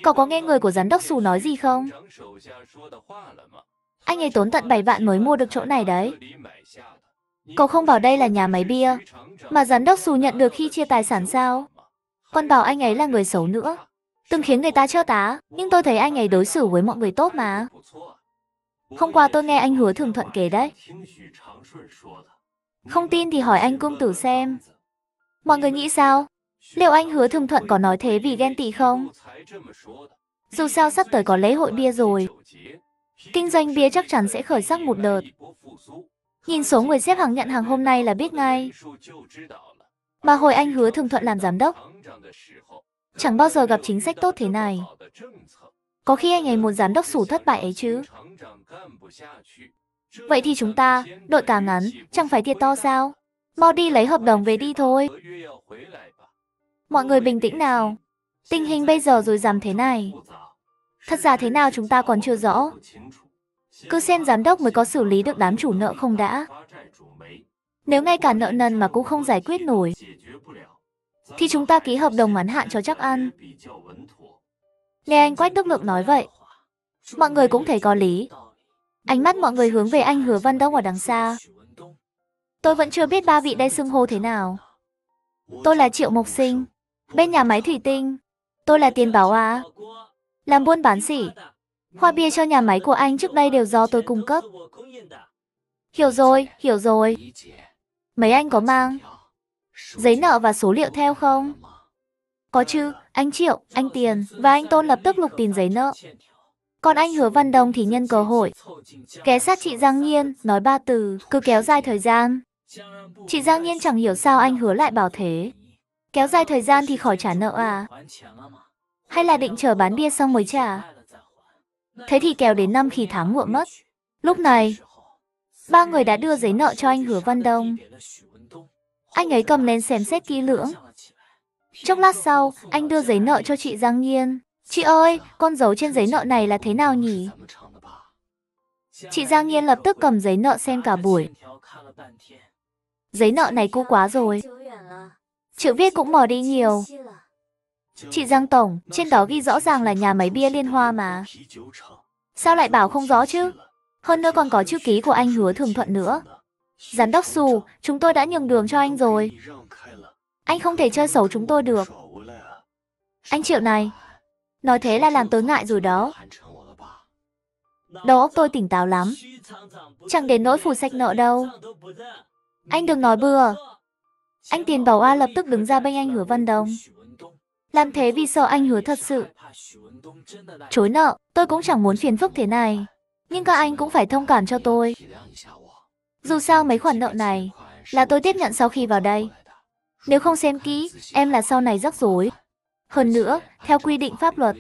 Cậu có nghe người của giám đốc Xù nói gì không? Anh ấy tốn tận 7 vạn mới mua được chỗ này đấy. Cậu không bảo đây là nhà máy bia, mà giám đốc Xù nhận được khi chia tài sản sao? Còn bảo anh ấy là người xấu nữa. Từng khiến người ta chơ tá, nhưng tôi thấy anh ấy đối xử với mọi người tốt mà. Hôm qua tôi nghe anh Hứa Thường Thuận kể đấy. Không tin thì hỏi anh Cung Tử xem. Mọi người nghĩ sao? Liệu anh Hứa Thường Thuận có nói thế vì ghen tị không? Dù sao sắp tới có lễ hội bia rồi. Kinh doanh bia chắc chắn sẽ khởi sắc một đợt. Nhìn số người xếp hàng nhận hàng hôm nay là biết ngay. Mà hồi anh Hứa Thường Thuận làm giám đốc, chẳng bao giờ gặp chính sách tốt thế này. Có khi anh ấy muốn giám đốc Xù thất bại ấy chứ. Vậy thì chúng ta, đội cả ngắn, chẳng phải thiệt to sao? Mau đi lấy hợp đồng về đi thôi. Mọi người bình tĩnh nào. Tình hình bây giờ rồi dám thế này. Thật ra thế nào chúng ta còn chưa rõ. Cứ xem giám đốc mới có xử lý được đám chủ nợ không đã. Nếu ngay cả nợ nần mà cũng không giải quyết nổi, thì chúng ta ký hợp đồng ngắn hạn cho chắc ăn. Nghe anh Quách Đức Lượng nói vậy, mọi người cũng thấy có lý. Ánh mắt mọi người hướng về anh Hứa Văn Đông ở đằng xa. Tôi vẫn chưa biết ba vị đây xưng hô thế nào. Tôi là Triệu Mộc Sinh, bên nhà máy thủy tinh. Tôi là Tiền Bảo à. Làm buôn bán sỉ. Hoa bia cho nhà máy của anh trước đây đều do tôi cung cấp. Hiểu rồi, hiểu rồi. Mấy anh có mang giấy nợ và số liệu theo không? Có chứ, anh Triệu, anh Tiền và anh Tôn lập tức lục tìm giấy nợ. Còn anh Hứa Văn Đông thì nhân cơ hội ghé sát chị Giang Nhiên, nói ba từ, cứ kéo dài thời gian. Chị Giang Nhiên chẳng hiểu sao anh Hứa lại bảo thế. Kéo dài thời gian thì khỏi trả nợ à? Hay là định chờ bán bia xong mới trả? Thế thì kéo đến 5 khi tháng muộn mất. Lúc này, ba người đã đưa giấy nợ cho anh Hứa Văn Đông. Anh ấy cầm lên xem xét kỹ lưỡng. Chốc lát sau, anh đưa giấy nợ cho chị Giang Nhiên. Chị ơi, con dấu trên giấy nợ này là thế nào nhỉ? Chị Giang Nhiên lập tức cầm giấy nợ xem cả buổi. Giấy nợ này cũ quá rồi. Chữ viết cũng mờ đi nhiều. Chị Giang Tổng, trên đó ghi rõ ràng là nhà máy bia Liên Hoa mà. Sao lại bảo không rõ chứ? Hơn nữa còn có chữ ký của anh Hứa Thường Thuận nữa. Giám đốc Xù, chúng tôi đã nhường đường cho anh rồi. Anh không thể chơi xấu chúng tôi được. Anh Triệu này, nói thế là làm tớ ngại rồi đó. Đầu óc tôi tỉnh táo lắm. Chẳng đến nỗi phù sạch nợ đâu. Anh đừng nói bừa. Anh Tiền Bảo A lập tức đứng ra bênh anh Hứa Văn Đông. Làm thế vì sợ anh Hứa thật sự chối nợ. Tôi cũng chẳng muốn phiền phức thế này. Nhưng các anh cũng phải thông cảm cho tôi. Dù sao mấy khoản nợ này là tôi tiếp nhận sau khi vào đây. Nếu không xem kỹ, em là sau này rắc rối. Hơn nữa, theo quy định pháp luật,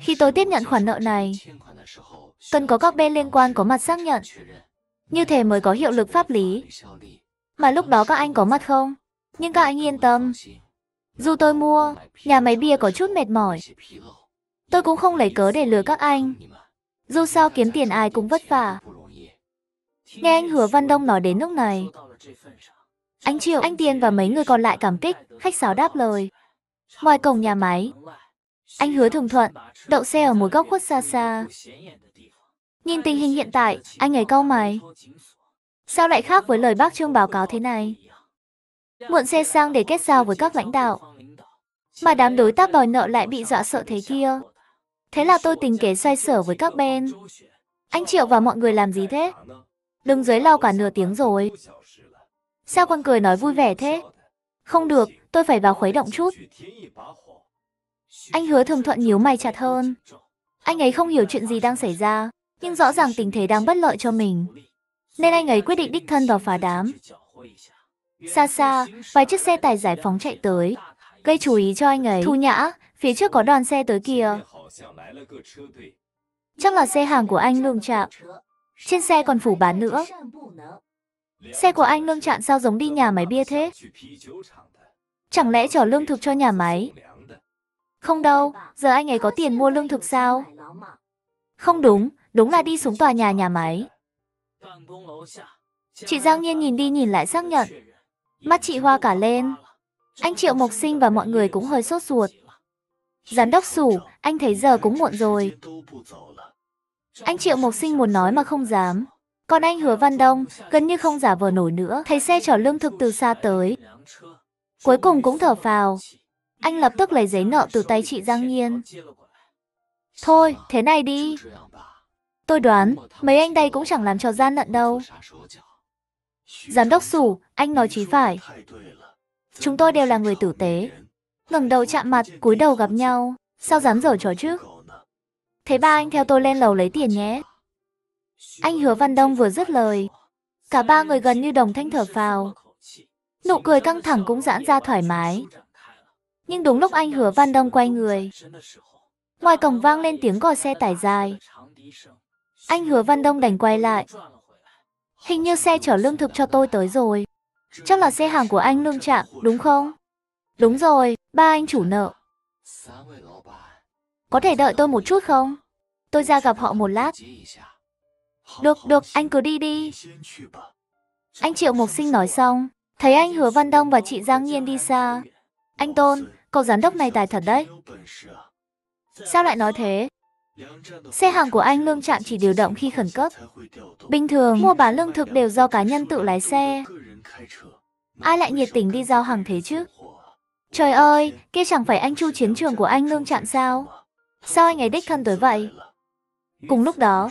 khi tôi tiếp nhận khoản nợ này, cần có các bên liên quan có mặt xác nhận. Như thế mới có hiệu lực pháp lý. Mà lúc đó các anh có mặt không? Nhưng các anh yên tâm. Dù tôi mua, nhà máy bia có chút mệt mỏi, tôi cũng không lấy cớ để lừa các anh. Dù sao kiếm tiền ai cũng vất vả. Nghe anh Hứa Văn Đông nói đến lúc này, anh Triệu, anh Tiền và mấy người còn lại cảm kích, khách sáo đáp lời. Ngoài cổng nhà máy, anh Hứa Thường Thuận đậu xe ở một góc khuất xa xa. Nhìn tình hình hiện tại, anh ấy cau mày. Sao lại khác với lời bác Trương báo cáo thế này? Mượn xe sang để kết giao với các lãnh đạo, mà đám đối tác đòi nợ lại bị dọa sợ thế kia. Thế là tôi tính kế xoay sở với các bên. Anh Triệu và mọi người làm gì thế? Đứng dưới lau cả nửa tiếng rồi. Sao con cười nói vui vẻ thế? Không được, tôi phải vào khuấy động chút. Anh Hứa Thường Thuận nhíu mày chặt hơn. Anh ấy không hiểu chuyện gì đang xảy ra, nhưng rõ ràng tình thế đang bất lợi cho mình. Nên anh ấy quyết định đích thân vào phá đám. Xa xa, vài chiếc xe tải giải phóng chạy tới, gây chú ý cho anh ấy. Thu Nhã, phía trước có đoàn xe tới kìa. Chắc là xe hàng của anh Lương Trạm. Trên xe còn phủ bán nữa. Xe của anh Lương Trạm sao giống đi nhà máy bia thế? Chẳng lẽ chở lương thực cho nhà máy? Không đâu, giờ anh ấy có tiền mua lương thực sao? Không đúng, đúng là đi xuống tòa nhà máy. Chị Giang Nhiên nhìn đi nhìn lại xác nhận. Mắt chị hoa cả lên. Anh Triệu Mộc Sinh và mọi người cũng hơi sốt ruột. Giám đốc Sủ, anh thấy giờ cũng muộn rồi. Anh Triệu Mộc Sinh muốn nói mà không dám. Còn anh Hứa Văn Đông gần như không giả vờ nổi nữa, thấy xe chở lương thực từ xa tới. Cuối cùng cũng thở phào. Anh lập tức lấy giấy nợ từ tay chị Giang Nhiên. Thôi, thế này đi. Tôi đoán, mấy anh đây cũng chẳng làm trò gian lận đâu. Giám đốc Sủ, anh nói chí phải. Chúng tôi đều là người tử tế. Ngẩng đầu chạm mặt, cúi đầu gặp nhau. Sao dám giở trò chứ? Thế ba anh theo tôi lên lầu lấy tiền nhé. Anh Hứa Văn Đông vừa dứt lời. Cả ba người gần như đồng thanh thở phào. Nụ cười căng thẳng cũng giãn ra thoải mái. Nhưng đúng lúc anh Hứa Văn Đông quay người, ngoài cổng vang lên tiếng còi xe tải dài. Anh Hứa Văn Đông đành quay lại. Hình như xe chở lương thực cho tôi tới rồi. Chắc là xe hàng của anh Lương Trạm, đúng không? Đúng rồi, ba anh chủ nợ. Có thể đợi tôi một chút không? Tôi ra gặp họ một lát. Được, anh cứ đi đi. Anh Triệu Mộc Sinh nói xong, thấy anh Hứa Văn Đông và chị Giang Nhiên đi xa. Anh Tôn, cậu giám đốc này tài thật đấy. Sao lại nói thế? Xe hàng của anh Lương Trạm chỉ điều động khi khẩn cấp. Bình thường, mua bán lương thực đều do cá nhân tự lái xe. Ai lại nhiệt tình đi giao hàng thế chứ? Trời ơi, kia chẳng phải anh Chu chiến trường của anh Lương Trạm sao? Sao anh ấy đích thân tới vậy? Cùng lúc đó,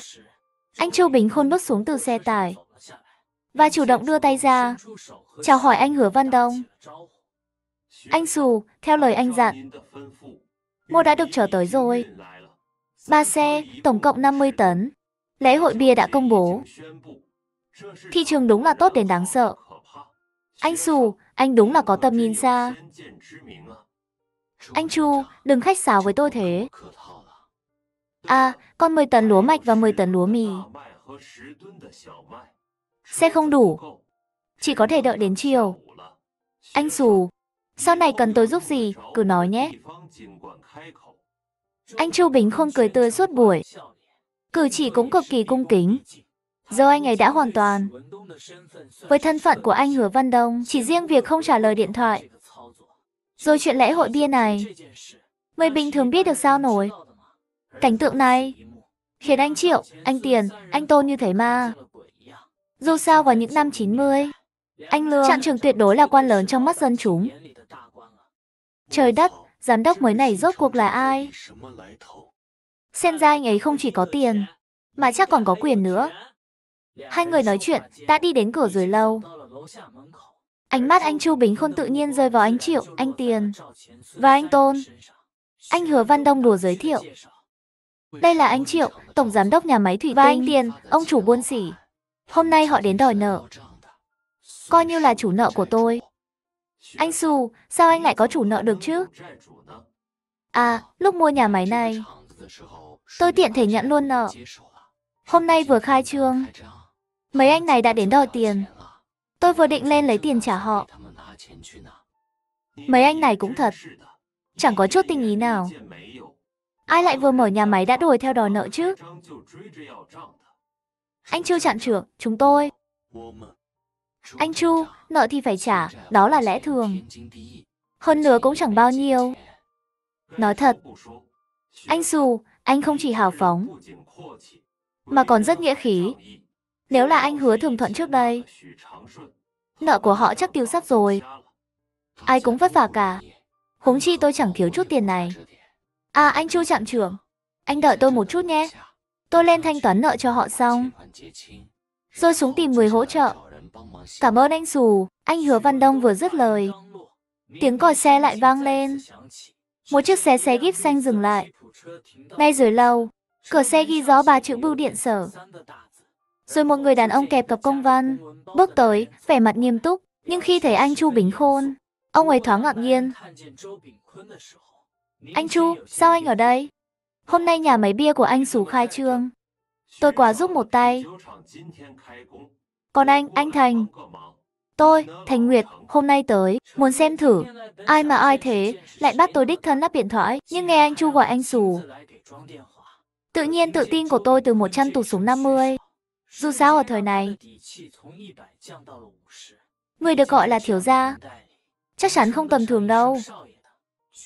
anh Chu Bình Khôn bước xuống từ xe tải và chủ động đưa tay ra, chào hỏi anh Hứa Văn Đông. Anh Sù, theo lời anh dặn, mua đã được chở tới rồi. 3 xe, tổng cộng 50 tấn. Lễ hội bia đã công bố. Thị trường đúng là tốt đến đáng sợ. Anh Sù, anh đúng là có tầm nhìn xa. Anh Chu, đừng khách sáo với tôi thế. À, còn 10 tấn lúa mạch và 10 tấn lúa mì. Xe không đủ. Chỉ có thể đợi đến chiều. Anh Sù, sau này cần tôi giúp gì, cứ nói nhé. Anh Chu Bình Khôn cười tươi suốt buổi. Cử chỉ cũng cực kỳ cung kính. Giờ anh ấy đã hoàn toàn. Với thân phận của anh Hứa Văn Đông, chỉ riêng việc không trả lời điện thoại. Rồi chuyện lễ hội bia này, người bình thường biết được sao nổi. Cảnh tượng này khiến anh Triệu, anh Tiền, anh Tôn như thế mà. Dù sao vào những năm 90, anh Lương Trạm trưởng tuyệt đối là quan lớn trong mắt dân chúng. Trời đất, giám đốc mới này rốt cuộc là ai? Xem ra anh ấy không chỉ có tiền, mà chắc còn có quyền nữa. Hai người nói chuyện, đã đi đến cửa rồi lâu. Ánh mắt anh Chu Bình Khôn tự nhiên rơi vào anh Triệu, anh Tiền và anh Tôn. Anh Hứa Văn Đông đùa giới thiệu. Đây là anh Triệu, tổng giám đốc nhà máy thủy tinh, và anh Tiền, ông chủ buôn sỉ. Hôm nay họ đến đòi nợ. Coi như là chủ nợ của tôi. Anh Sù, sao anh lại có chủ nợ được chứ? À, lúc mua nhà máy này, tôi tiện thể nhận luôn nợ. Hôm nay vừa khai trương, mấy anh này đã đến đòi tiền. Tôi vừa định lên lấy tiền trả họ. Mấy anh này cũng thật, chẳng có chút tinh ý nào. Ai lại vừa mở nhà máy đã đuổi theo đòi nợ chứ? Anh Chu Trạm trưởng, chúng tôi. Anh Chu, nợ thì phải trả, đó là lẽ thường. Hơn nữa cũng chẳng bao nhiêu. Nói thật, anh Sù, anh không chỉ hào phóng, mà còn rất nghĩa khí. Nếu là anh Hứa Thường Thuận trước đây, nợ của họ chắc tiêu sắp rồi. Ai cũng vất vả cả. Huống chi tôi chẳng thiếu chút tiền này. À, anh Chu Trạm trưởng, anh đợi tôi một chút nhé. Tôi lên thanh toán nợ cho họ xong, rồi xuống tìm người hỗ trợ. Cảm ơn anh Sù. Anh Hứa Văn Đông vừa dứt lời, tiếng còi xe lại vang lên. Một chiếc xe Jeep xanh dừng lại. Ngay dưới lầu, cửa xe ghi rõ 3 chữ Bưu điện Sở. Rồi một người đàn ông kẹp cặp công văn bước tới, vẻ mặt nghiêm túc. Nhưng khi thấy anh Chu Bình Khôn, ông ấy thoáng ngạc nhiên. Anh Chu, sao anh ở đây? Hôm nay nhà máy bia của anh Sù khai trương. Tôi qua giúp một tay. Còn anh Thành. Tôi, Thành Nguyệt, hôm nay tới, muốn xem thử. Ai mà ai thế, lại bắt tôi đích thân lắp điện thoại. Nhưng nghe anh Chu gọi anh Sù, tự nhiên tự tin của tôi từ 100 tụt xuống 50. Dù sao ở thời này, người được gọi là thiếu gia chắc chắn không tầm thường đâu.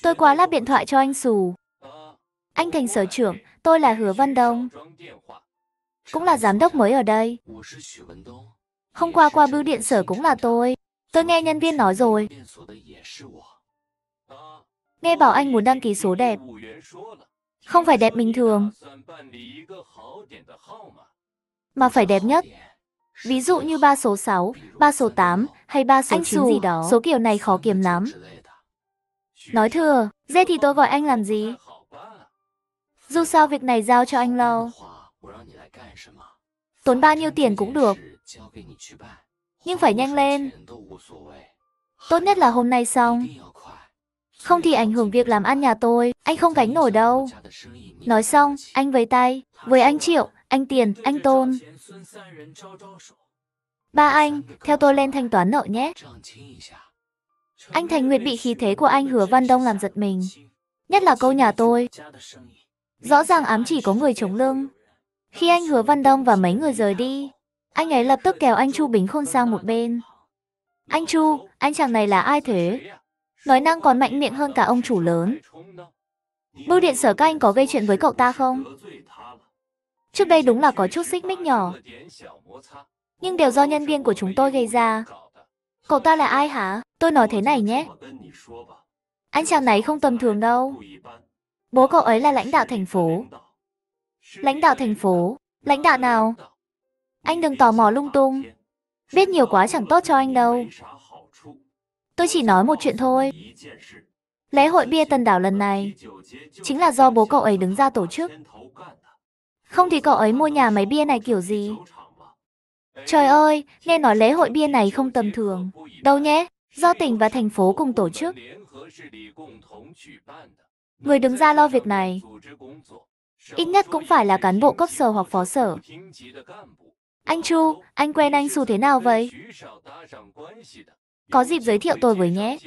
Tôi qua lắp điện thoại cho anh Sù. Anh Thành sở trưởng, tôi là Hứa Văn Đông, cũng là giám đốc mới ở đây. Hôm qua qua bưu điện sở cũng là tôi. Tôi nghe nhân viên nói rồi. Nghe bảo anh muốn đăng ký số đẹp. Không phải đẹp bình thường, mà phải đẹp nhất. Ví dụ như 3 số 6, 3 số 8 hay 3 số 9 gì đó. Số kiểu này khó kiếm lắm. Nói thừa, dê thì tôi gọi anh làm gì? Dù sao việc này giao cho anh lo. Tốn bao nhiêu tiền cũng được. Nhưng phải nhanh lên. Tốt nhất là hôm nay xong. Không thì ảnh hưởng việc làm ăn nhà tôi. Anh không gánh nổi đâu. Nói xong, anh vẫy tay. Với anh Triệu, anh Tiền, anh Tôn. Ba anh, theo tôi lên thanh toán nợ nhé. Anh Thành Nguyệt bị khí thế của anh Hứa Văn Đông làm giật mình. Nhất là câu nhà tôi. Rõ ràng ám chỉ có người chống lưng. Khi anh Hứa Văn Đông và mấy người rời đi, anh ấy lập tức kéo anh Chu Bính Khôn sang một bên. Anh Chu, anh chàng này là ai thế? Nói năng còn mạnh miệng hơn cả ông chủ lớn. Bưu điện sở các anh có gây chuyện với cậu ta không? Trước đây đúng là có chút xích mích nhỏ, nhưng đều do nhân viên của chúng tôi gây ra. Cậu ta là ai hả? Tôi nói thế này nhé. Anh chàng này không tầm thường đâu. Bố cậu ấy là lãnh đạo thành phố. Lãnh đạo thành phố? Lãnh đạo nào? Anh đừng tò mò lung tung. Biết nhiều quá chẳng tốt cho anh đâu. Tôi chỉ nói một chuyện thôi. Lễ hội bia Tần Đảo lần này chính là do bố cậu ấy đứng ra tổ chức. Không thì cậu ấy mua nhà máy bia này kiểu gì? Trời ơi, nghe nói lễ hội bia này không tầm thường. Đâu nhé, do tỉnh và thành phố cùng tổ chức. Người đứng ra lo việc này ít nhất cũng phải là cán bộ cấp sở hoặc phó sở. Anh Chu, anh quen anh Su thế nào vậy? Có dịp giới thiệu tôi với nhé.